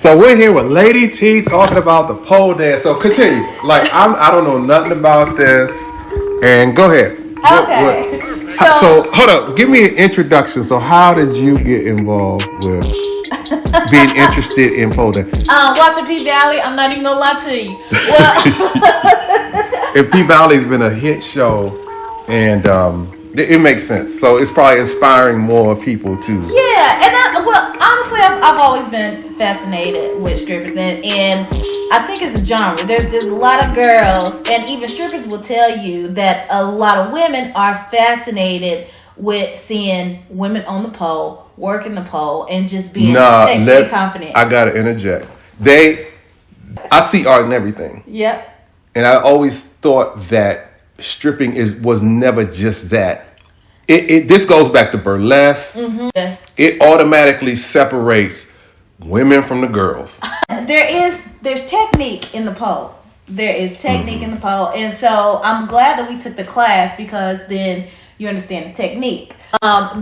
So we're here with Lady T talking about the pole dance. So continue. Like I don't know nothing about this. And go ahead. Okay. So hold up. Give me an introduction. So how did you get involved with being interested in pole dance? Watching P Valley, I'm not even gonna lie to you. Well, And P Valley's been a hit show, and it makes sense. So it's probably inspiring more people to. yeah, and honestly, I've always been fascinated with strippers, and I think it's a genre. There's a lot of girls, and even strippers will tell you that a lot of women are fascinated with seeing women on the pole, working the pole, and just being sexy and confident. I gotta interject. I see art in everything. Yep. And I always thought that stripping was never just that. This goes back to burlesque. Mm-hmm. It automatically separates women from the girls. There's technique in the pole. There is technique in the pole, and so I'm glad that we took the class because then you understand the technique.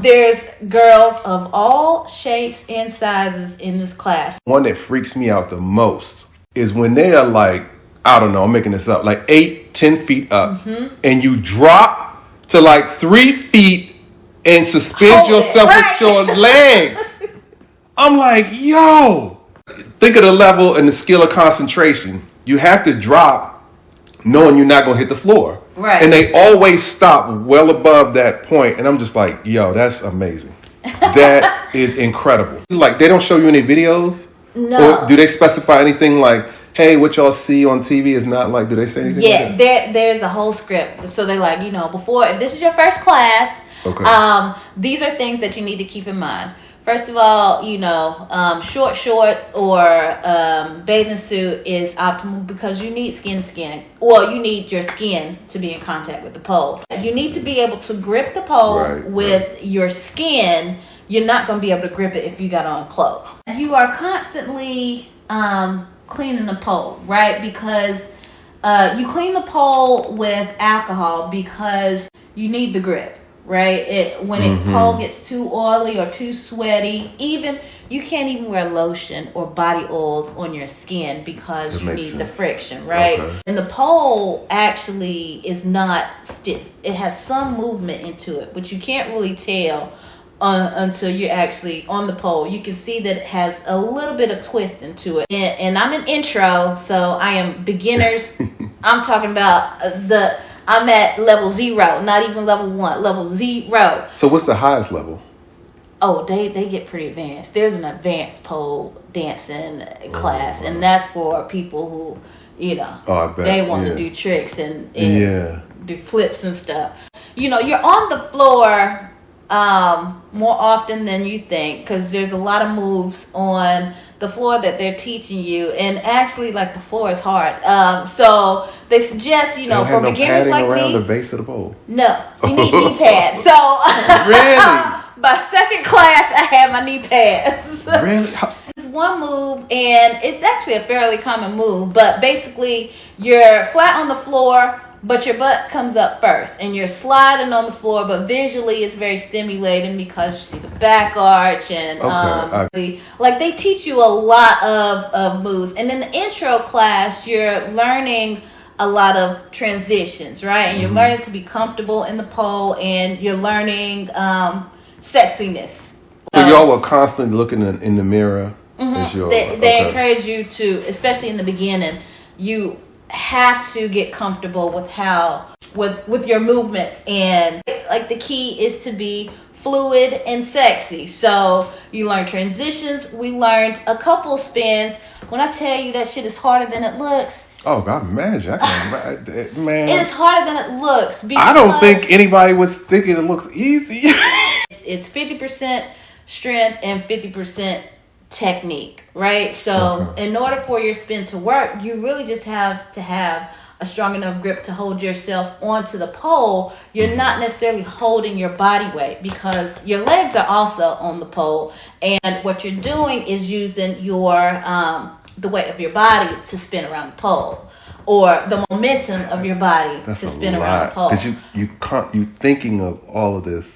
There's girls of all shapes and sizes in this class. One that freaks me out the most is when they are like, I don't know, I'm making this up, like 8-10 feet up, and you drop to like 3 feet and suspend yourself with your legs. I'm like, yo, think of the level and the skill of concentration. You have to drop knowing you're not going to hit the floor. Right. And they always stop well above that point. And I'm just like, yo, that's amazing. That is incredible. Like, they don't show you any videos? No. Or do they specify anything like, hey, what y'all see on TV is not like, do they say anything? Yeah, like that? there's a whole script. So they're like, before, if this is your first class, these are things that you need to keep in mind. First of all, short shorts or bathing suit is optimal because you need skin to skin. Well, you need your skin to be in contact with the pole. You need to be able to grip the pole with your skin. You're not going to be able to grip it if you got on clothes. You are constantly cleaning the pole, right? Because you clean the pole with alcohol because you need the grip. Right? When a pole gets too oily or too sweaty, you can't even wear lotion or body oils on your skin because you need the friction, right? Okay. And the pole actually is not stiff. It has some movement into it, but you can't really tell until you're actually on the pole. You can see that it has a little bit of twist into it. And I'm an intro, so I am beginners. I'm talking about I'm at level 0, not even level 1, level 0. So what's the highest level? Oh, they get pretty advanced. There's an advanced pole dancing class, and that's for people who, they want to do tricks and do flips and stuff. You're on the floor more often than you think because there's a lot of moves on the floor that they're teaching you, and actually, like, the floor is hard. So they suggest, for beginners like me, around the base of the pole. No, you need knee pads. So really, by second class, I had my knee pads. Really? It's one move, and it's actually a fairly common move. But basically, you're flat on the floor, but your butt comes up first, and you're sliding on the floor, but visually it's very stimulating because you see the back arch, and they teach you a lot of moves. And in the intro class, you're learning a lot of transitions, right? And you're learning to be comfortable in the pole, and you're learning sexiness. So y'all were constantly looking in the mirror? They encourage you to, especially in the beginning, you have to get comfortable with your movements, and like the key is to be fluid and sexy. So you learn transitions. We learned a couple spins. When I tell you that shit is harder than it looks. Oh God, imagine. Man, it is harder than it looks. I don't think anybody was thinking it looks easy. It's 50% strength and 50% technique, right? So in order for your spin to work, you really just have to have a strong enough grip to hold yourself onto the pole. You're not necessarily holding your body weight because your legs are also on the pole, and what you're doing is using your the weight of your body to spin around the pole, or the momentum of your body to spin around the pole. Because you thinking of all of this,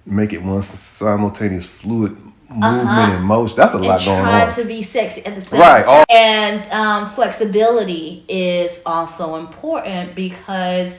make it one simultaneous fluid movement and motion. That's a lot going on. Trying to be sexy at the same time. And flexibility is also important because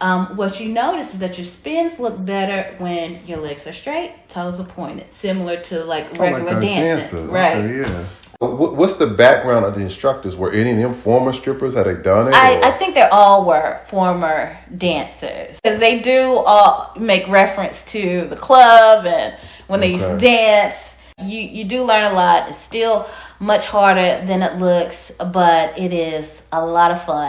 what you notice is that your spins look better when your legs are straight, toes are pointed, similar to like regular dancing. Right. Okay, yeah. What's the background of the instructors? Were any of them former strippers? Had they done it? I think they all were former dancers. Because they do all make reference to the club and when they used to dance. You do learn a lot. It's still much harder than it looks, but it is a lot of fun.